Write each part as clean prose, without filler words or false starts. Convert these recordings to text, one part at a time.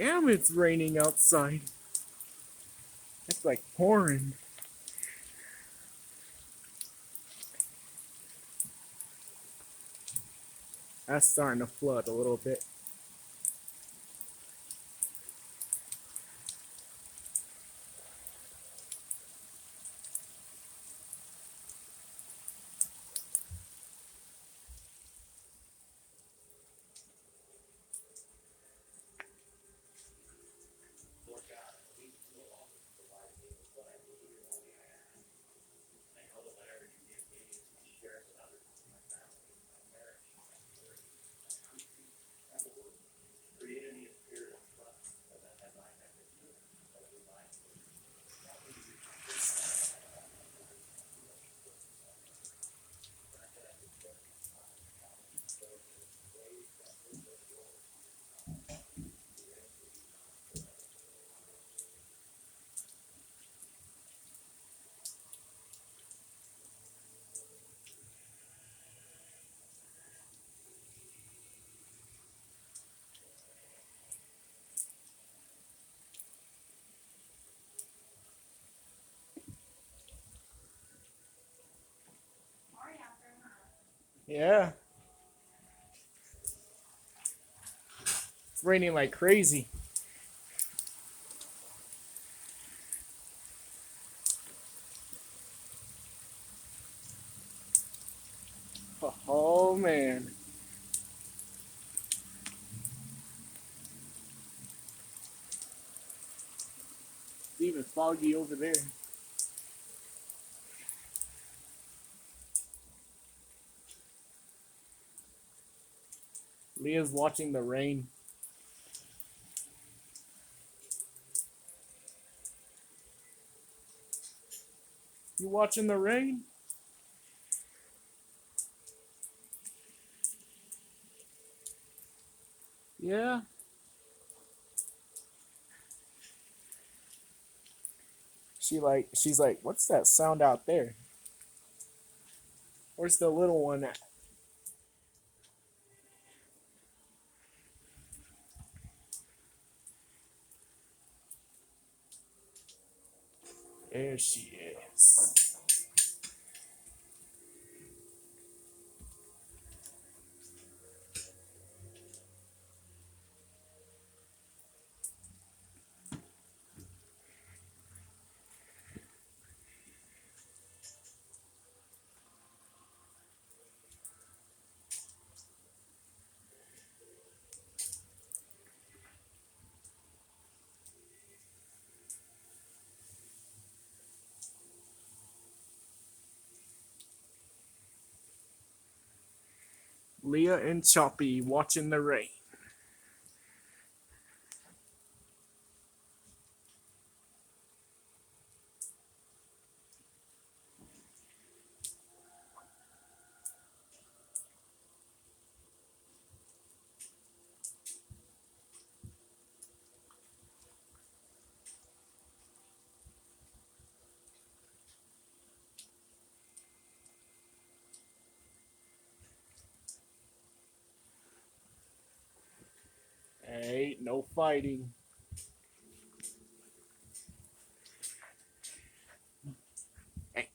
Damn, it's raining outside. It's like pouring. That's starting to flood a little bit. Yeah, it's raining like crazy. Oh man. It's even foggy over there. Leah's watching the rain. You watching the rain? Yeah. She's like, what's that sound out there? Where's the little one at? There she is. Leah and Choppy watching the rain. Hey, no fighting. Hey.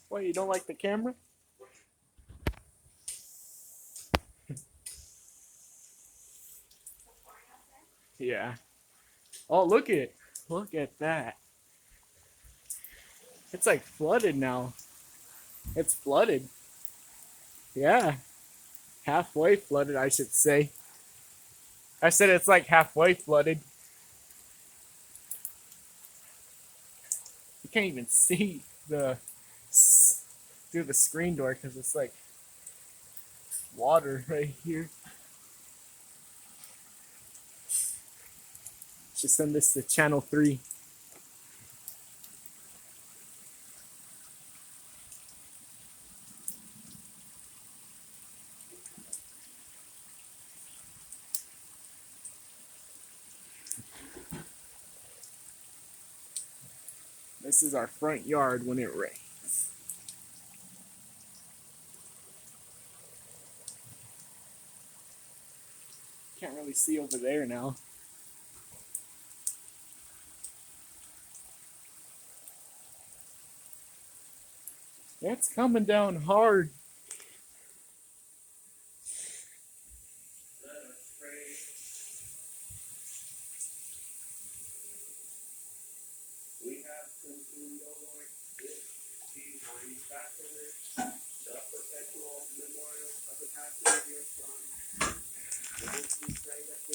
What, you don't like the camera? Yeah. Oh, look at it. Look at that. It's like flooded now. It's flooded. Yeah. Halfway flooded, I should say. I said it's like halfway flooded. You can't even see the through the screen door because it's like water right here. Should send this to channel 3. This is our front yard when it rains. Can't really see over there now. It's coming down hard.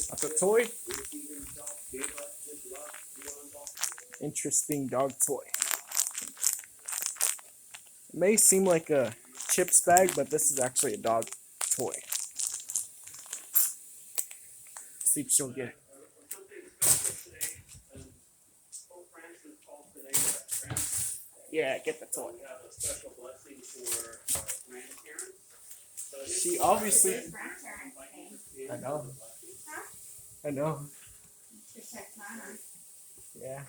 That's a toy. Interesting dog toy. It may seem like a chips bag, but this is actually a dog toy. See if she'll get it. Yeah, get the toy. She obviously. I know. I know. Yeah.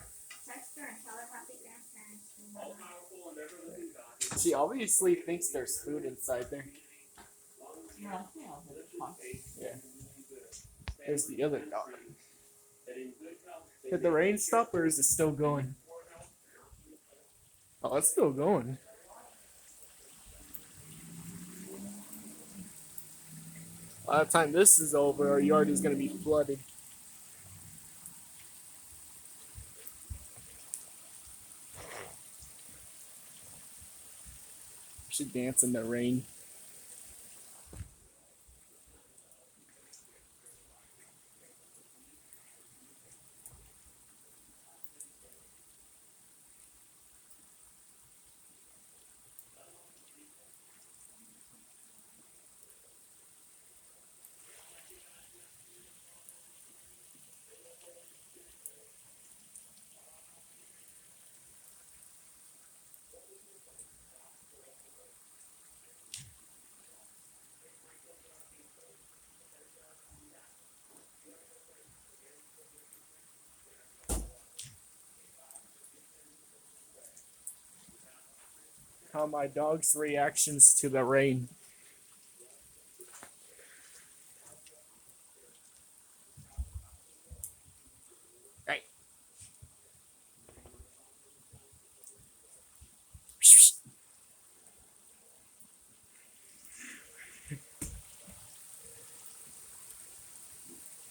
She obviously thinks there's food inside there. Yeah. There's the other dog. Did the rain stop or is it still going? Oh, it's still going. By the time this is over, our yard is going to be flooded. We should dance in the rain. How my dog's reactions to the rain. Right.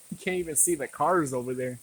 You can't even see the cars over there.